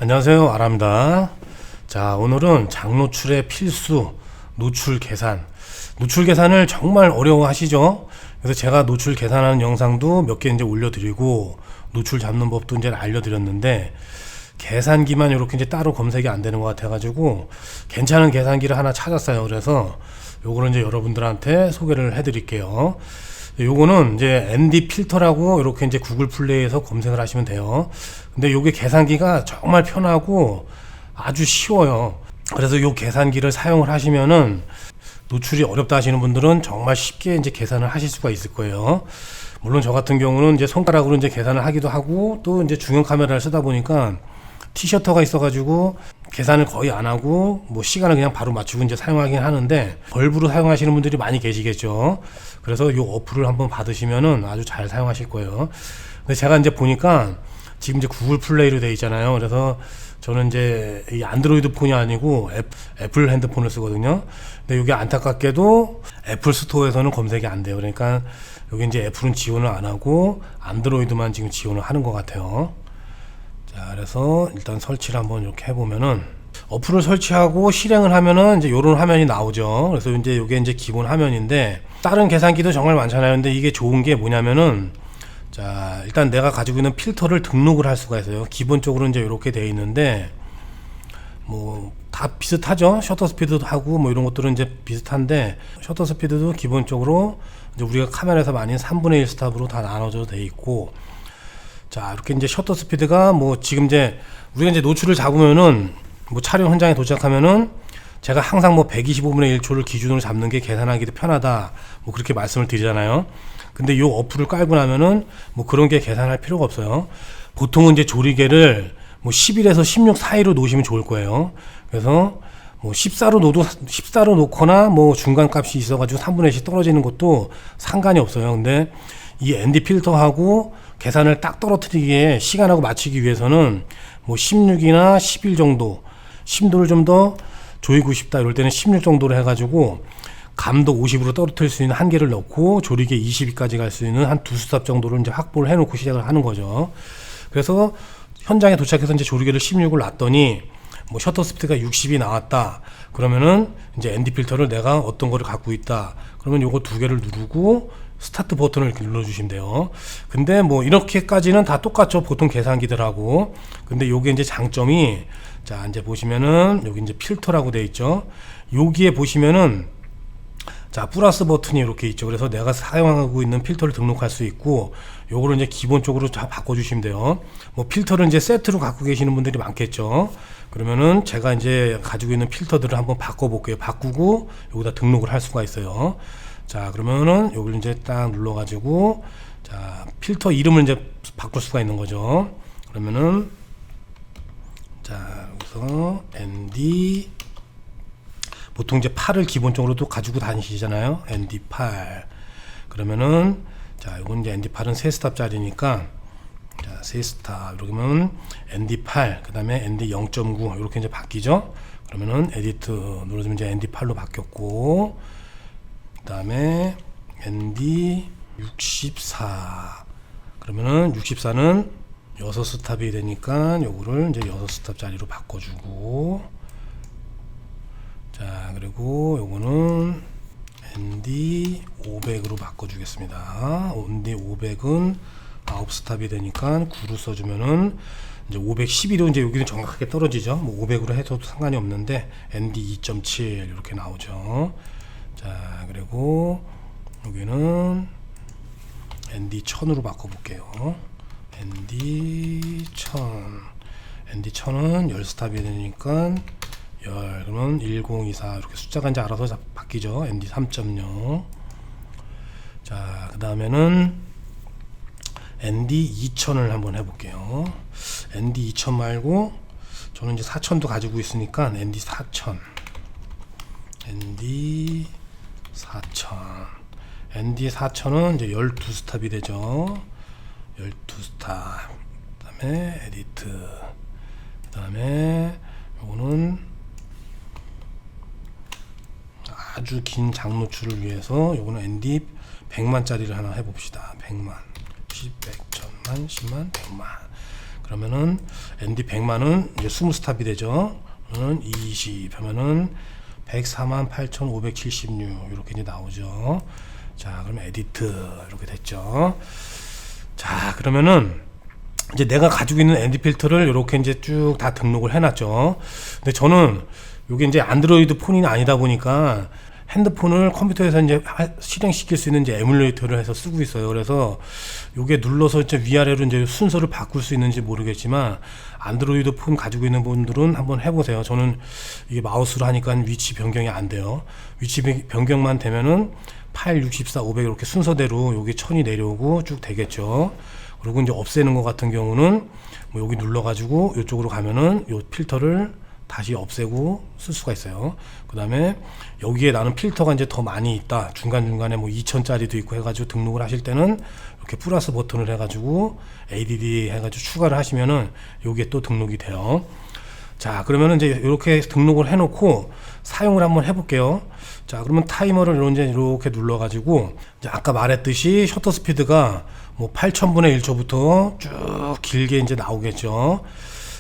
안녕하세요, 아랍니다. 자, 오늘은 장노출의 필수 노출 계산. 노출 계산을 정말 어려워하시죠? 그래서 제가 노출 계산하는 영상도 몇 개 이제 올려드리고 노출 잡는 법도 이제 알려드렸는데 계산기만 이렇게 이제 따로 검색이 안 되는 것 같아가지고 괜찮은 계산기를 하나 찾았어요. 그래서 요거를 이제 여러분들한테 소개를 해드릴게요. 요거는 이제 ND 필터라고 이렇게 이제 구글 플레이에서 검색을 하시면 돼요. 근데 요게 계산기가 정말 편하고 아주 쉬워요. 그래서 요 계산기를 사용을 하시면은 노출이 어렵다 하시는 분들은 정말 쉽게 이제 계산을 하실 수가 있을 거예요. 물론 저 같은 경우는 이제 손가락으로 이제 계산을 하기도 하고 또 이제 중형 카메라를 쓰다 보니까 티셔터가 있어가지고 계산을 거의 안 하고 뭐 시간을 그냥 바로 맞추고 이제 사용하긴 하는데 벌브로 사용하시는 분들이 많이 계시겠죠. 그래서 요 어플을 한번 받으시면은 아주 잘 사용하실 거예요. 근데 제가 이제 보니까 지금 이제 구글 플레이로 되어 있잖아요. 그래서 저는 이제 이 안드로이드 폰이 아니고 애플 핸드폰을 쓰거든요. 근데 이게 안타깝게도 애플 스토어에서는 검색이 안 돼요. 그러니까 여기 이제 애플은 지원을 안 하고 안드로이드만 지금 지원을 하는 것 같아요. 자, 그래서 일단 설치를 한번 이렇게 해보면은 어플을 설치하고 실행을 하면은 이제 요런 화면이 나오죠. 그래서 이제 요게 이제 기본 화면인데 다른 계산기도 정말 많잖아요. 근데 이게 좋은 게 뭐냐면은 자, 일단 내가 가지고 있는 필터를 등록을 할 수가 있어요. 기본적으로 이제 이렇게 되어 있는데 뭐 다 비슷하죠. 셔터 스피드도 하고 뭐 이런 것들은 이제 비슷한데 셔터 스피드도 기본적으로 이제 우리가 카메라에서 많이 3분의 1 스탑으로 다 나눠져 돼 있고 자, 이렇게 이제 셔터 스피드가 뭐 지금 이제 우리가 이제 노출을 잡으면은 뭐 촬영 현장에 도착하면은 제가 항상 뭐 125분의 1초를 기준으로 잡는 게 계산하기도 편하다 뭐 그렇게 말씀을 드리잖아요. 근데 요 어플을 깔고 나면은 뭐 그런 게 계산할 필요가 없어요. 보통은 이제 조리개를 뭐 11에서 16 사이로 놓으시면 좋을 거예요. 그래서 뭐 14로 놓거나 뭐 중간 값이 있어가지고 3분의 1씩 떨어지는 것도 상관이 없어요. 근데 이 ND 필터하고 계산을 딱 떨어뜨리기에 시간하고 맞추기 위해서는 뭐 16이나 11 정도 심도를 좀 더 조이고 싶다 이럴 때는 16 정도로 해가지고 감도 50으로 떨어뜨릴 수 있는 한계를 넣고 조리개 22까지 갈 수 있는 한 두 스탑 정도를 이제 확보를 해놓고 시작을 하는 거죠. 그래서 현장에 도착해서 이제 조리개를 16을 놨더니 뭐 셔터 스피드가 60이 나왔다. 그러면은 이제 ND 필터를 내가 어떤 거를 갖고 있다. 그러면 요거 두 개를 누르고 스타트 버튼을 이렇게 눌러주시면 돼요. 근데 뭐 이렇게까지는 다 똑같죠. 보통 계산기들하고. 근데 요게 이제 장점이 자, 이제 보시면은 여기 이제 필터라고 되어 있죠. 여기에 보시면은 자, 플러스 버튼이 이렇게 있죠. 그래서 내가 사용하고 있는 필터를 등록할 수 있고 요거를 이제 기본적으로 다 바꿔주시면 돼요. 뭐 필터를 이제 세트로 갖고 계시는 분들이 많겠죠. 그러면은 제가 이제 가지고 있는 필터들을 한번 바꿔볼게요. 바꾸고 여기다 등록을 할 수가 있어요. 자, 그러면은 여기를 이제 딱 눌러가지고 자, 필터 이름을 이제 바꿀 수가 있는 거죠. 그러면은 자, 여기서 ND 보통 이제 8을 기본적으로 또 가지고 다니시잖아요. ND8 그러면은 자, 이건 이제 ND8은 3스탑짜리니까 자, 3스탑 이러면 ND8 그 다음에 ND 0.9 이렇게 이제 바뀌죠. 그러면은 에디트 눌러주면 이제 ND8로 바뀌었고 그 다음에 ND 64 그러면은 64는 6스탑이 되니까 요거를 이제 6스탑짜리로 바꿔주고 자, 그리고 요거는 ND 500으로 바꿔주겠습니다. ND 500은 9스탑이 되니까 9로 써주면은 이제 512로 이제 여기는 정확하게 떨어지죠. 뭐 500으로 해도 상관이 없는데 ND 2.7 이렇게 나오죠. 자, 그리고 여기는 ND 1000으로 바꿔볼게요. ND 1000 ND 1000은 10스탑이 되니까 그러면 1024 이렇게 숫자가 이제 알아서 바뀌죠. ND 3.0 자, 그 다음에는 ND 2000을 한번 해볼게요. ND 2000 말고 저는 이제 4000도 가지고 있으니까 ND 4000 ND 4000 ND 4000은 이제 12스탑이 되죠. 12스탑 그 다음에 에디트 그 다음에 요거는 아주 긴 장노출을 위해서 요거는 ND 100만짜리를 하나 해봅시다. 100만 10, 100, 1000만, 10만, 100만 그러면은 ND 100만은 이제 20스탑이 되죠. 20 하면은 148,576 이렇게 이제 나오죠. 자, 그럼 에디트 이렇게 됐죠. 자, 그러면은 이제 내가 가지고 있는 ND 필터를 이렇게 이제 쭉 다 등록을 해놨죠. 근데 저는 이게 이제 안드로이드 폰이 아니다 보니까 핸드폰을 컴퓨터에서 이제 실행시킬 수 있는 이제 에뮬레이터를 해서 쓰고 있어요. 그래서 요게 눌러서 이제 위아래로 이제 순서를 바꿀 수 있는지 모르겠지만 안드로이드 폰 가지고 있는 분들은 한번 해보세요. 저는 이게 마우스로 하니까 위치 변경이 안 돼요. 위치 변경만 되면은 8, 64, 500 이렇게 순서대로 여기 1000이 내려오고 쭉 되겠죠. 그리고 이제 없애는 것 같은 경우는 뭐 여기 눌러가지고 이쪽으로 가면은 요 필터를 다시 없애고 쓸 수가 있어요. 그 다음에 여기에 나는 필터가 이제 더 많이 있다. 중간중간에 뭐 2000짜리도 있고 해가지고 등록을 하실 때는 이렇게 플러스 버튼을 해가지고 ADD 해가지고 추가를 하시면은 여기에 또 등록이 돼요. 자, 그러면은 이제 이렇게 등록을 해놓고 사용을 한번 해볼게요. 자, 그러면 타이머를 이렇게 눌러가지고 이제 아까 말했듯이 셔터 스피드가 뭐 8000분의 1초부터 쭉 길게 이제 나오겠죠.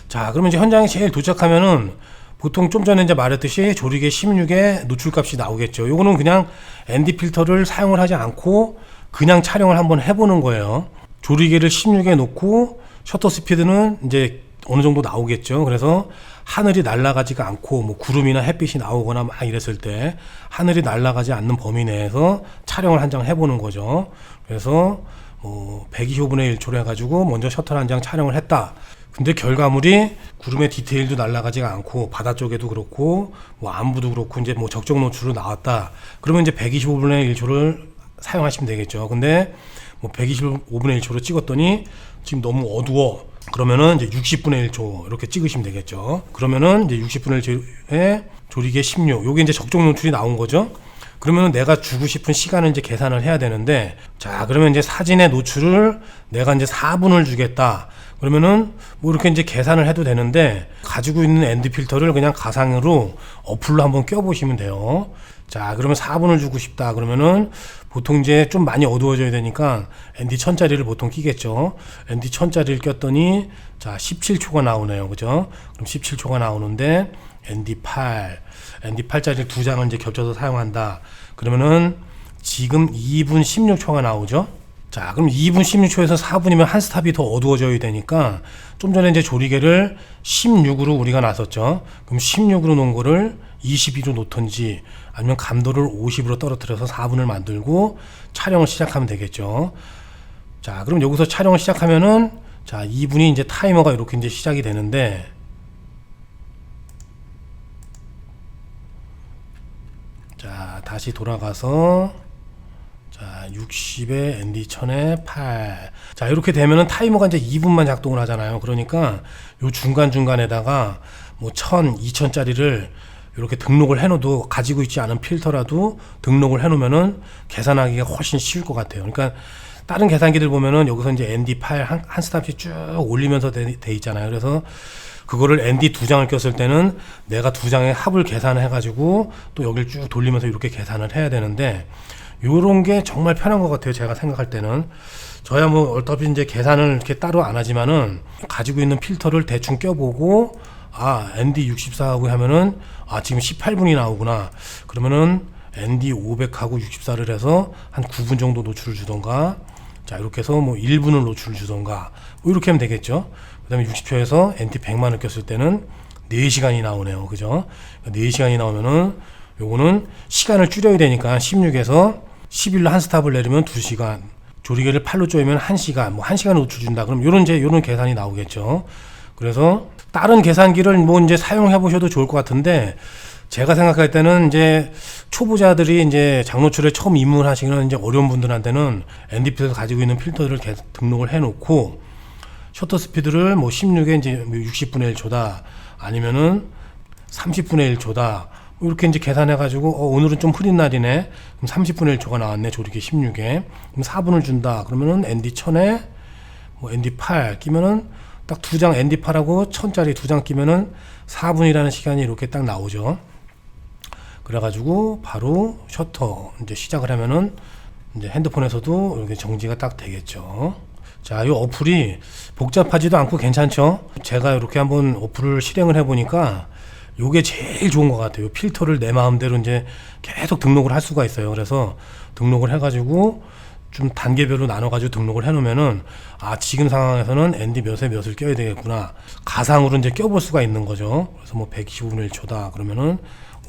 자, 그러면 이제 현장에 제일 도착하면은 보통 좀 전에 이제 말했듯이 조리개 16에 노출값이 나오겠죠. 요거는 그냥 ND 필터를 사용을 하지 않고 그냥 촬영을 한번 해보는 거예요. 조리개를 16에 놓고 셔터 스피드는 이제 어느 정도 나오겠죠. 그래서 하늘이 날아가지가 않고 뭐 구름이나 햇빛이 나오거나 막 이랬을 때 하늘이 날아가지 않는 범위 내에서 촬영을 한 장 해보는 거죠. 그래서 뭐 125분의 1초로 해가지고 먼저 셔터를 한 장 촬영을 했다. 근데 결과물이 구름의 디테일도 날아가지가 않고 바다 쪽에도 그렇고 뭐 안부도 그렇고 이제 뭐 적정 노출로 나왔다. 그러면 이제 125분의 1초를 사용하시면 되겠죠. 근데 뭐 125분의 1초로 찍었더니 지금 너무 어두워. 그러면은 이제 60분의 1초 이렇게 찍으시면 되겠죠. 그러면은 이제 60분의 1초에 조리개 16. 요게 이제 적정 노출이 나온 거죠. 그러면은 내가 주고 싶은 시간을 이제 계산을 해야 되는데, 자, 그러면 이제 사진의 노출을 내가 이제 4분을 주겠다. 그러면은 뭐 이렇게 이제 계산을 해도 되는데, 가지고 있는 ND 필터를 그냥 가상으로 어플로 한번 껴보시면 돼요. 자, 그러면 4분을 주고 싶다. 그러면은 보통 이제 좀 많이 어두워져야 되니까 ND 1000짜리를 보통 끼겠죠. ND 1000짜리를 꼈더니 자, 17초가 나오네요. 그죠? 그럼 17초가 나오는데 ND 8, ND 8짜리 두 장을 이제 겹쳐서 사용한다. 그러면은 지금 2분 16초가 나오죠. 자, 그럼 2분 16초에서 4분이면 한 스탑이 더 어두워져야 되니까 좀 전에 이제 조리개를 16으로 우리가 놨었죠. 그럼 16으로 놓은 거를 22로 놓던지 아니면 감도를 50으로 떨어뜨려서 4분을 만들고 촬영을 시작하면 되겠죠. 자, 그럼 여기서 촬영을 시작하면은 자, 2분이 이제 타이머가 이렇게 이제 시작이 되는데, 자, 다시 돌아가서 자, 60에 ND 1000에 8. 자, 이렇게 되면은 타이머가 이제 2분만 작동을 하잖아요. 그러니까 요 중간중간에다가 뭐 1000, 2000짜리를 이렇게 등록을 해놓어도 가지고 있지 않은 필터라도 등록을 해놓으면은 계산하기가 훨씬 쉬울 것 같아요. 그러니까 다른 계산기들 보면은 여기서 이제 ND8 한 스탑씩 쭉 올리면서 돼 있잖아요. 그래서 그거를 ND 두 장을 꼈을 때는 내가 두 장의 합을 계산을 해가지고 또 여기를 쭉 돌리면서 이렇게 계산을 해야 되는데, 요런 게 정말 편한 것 같아요. 제가 생각할 때는. 저야 뭐 어차피 이제 계산을 이렇게 따로 안 하지만은 가지고 있는 필터를 대충 껴보고, 아, ND 64하고 하면은 아, 지금 18분이 나오구나. 그러면은 ND 500하고 64를 해서 한 9분 정도 노출을 주던가, 자, 이렇게 해서 뭐 1분을 노출을 주던가, 뭐 이렇게 하면 되겠죠. 그 다음에 60초에서 ND 100만을 꼈을 때는 4시간이 나오네요. 그죠? 4시간이 나오면은 요거는 시간을 줄여야 되니까 16에서 11로 한 스탑을 내리면 2시간, 조리개를 8로 쪼이면 1시간, 뭐 1시간 노출 준다. 그럼 요런 계산이 나오겠죠. 그래서 다른 계산기를 뭐 이제 사용해 보셔도 좋을 것 같은데, 제가 생각할 때는 이제 초보자들이 이제 장노출에 처음 입문하시는 이제 어려운 분들한테는 NDP에서 가지고 있는 필터를 등록을 해 놓고 셔터 스피드를 뭐 16에 이제 60분의 1초다 아니면은 30분의 1초다 뭐 이렇게 이제 계산해 가지고 오늘은 좀 흐린 날이네. 그럼 30분의 1초가 나왔네. 조리개 16에. 그럼 4분을 준다. 그러면은 ND 1000에 뭐 ND 8 끼면은 딱 두 장 ND 8하고 1000짜리 두 장 끼면은 4분이라는 시간이 이렇게 딱 나오죠. 그래가지고 바로 셔터 이제 시작을 하면은 이제 핸드폰에서도 이렇게 정지가 딱 되겠죠. 자, 이 어플이 복잡하지도 않고 괜찮죠? 제가 이렇게 한번 어플을 실행을 해보니까 요게 제일 좋은 것 같아요. 필터를 내 마음대로 이제 계속 등록을 할 수가 있어요. 그래서 등록을 해가지고 좀 단계별로 나눠가지고 등록을 해놓으면은 아, 지금 상황에서는 ND 몇에 몇을 껴야 되겠구나. 가상으로 이제 껴볼 수가 있는 거죠. 그래서 뭐 125분의 1초다. 그러면은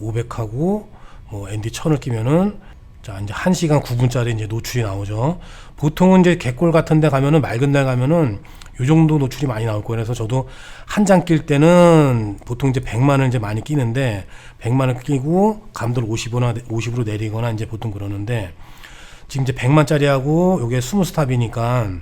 500하고 뭐 ND 1000을 끼면은 자, 이제 1시간 9분짜리 이제 노출이 나오죠. 보통은 이제 갯골 같은 데 가면은 맑은 날 가면은 요 정도 노출이 많이 나올 거예요. 그래서 저도 한 장 낄 때는 보통 이제 100만을 이제 많이 끼는데 100만을 끼고 감도를 50으로 내리거나 이제 보통 그러는데 지금 이제 100만짜리하고 요게 20스탑이니까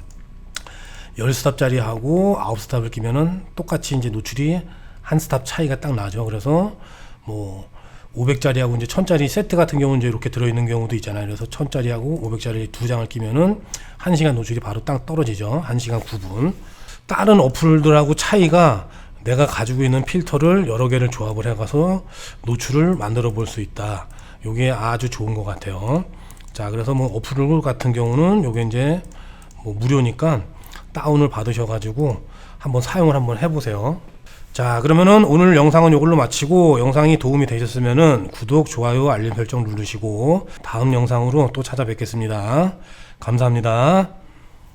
10스탑짜리하고 9스탑을 끼면은 똑같이 이제 노출이 한 스탑 차이가 딱 나죠. 그래서 뭐 500짜리하고 이제 1000짜리 세트 같은 경우는 이제 이렇게 들어있는 경우도 있잖아요. 그래서 1000짜리하고 500짜리 두 장을 끼면은 1시간 노출이 바로 딱 떨어지죠. 1시간 9분. 다른 어플들하고 차이가 내가 가지고 있는 필터를 여러 개를 조합을 해가서 노출을 만들어 볼 수 있다. 요게 아주 좋은 것 같아요. 자, 그래서 뭐 어플 같은 경우는 요게 이제 뭐 무료니까 다운을 받으셔가지고 한번 사용을 한번 해보세요. 자, 그러면은 오늘 영상은 이걸로 마치고 영상이 도움이 되셨으면은 구독, 좋아요, 알림 설정 누르시고 다음 영상으로 또 찾아뵙겠습니다. 감사합니다.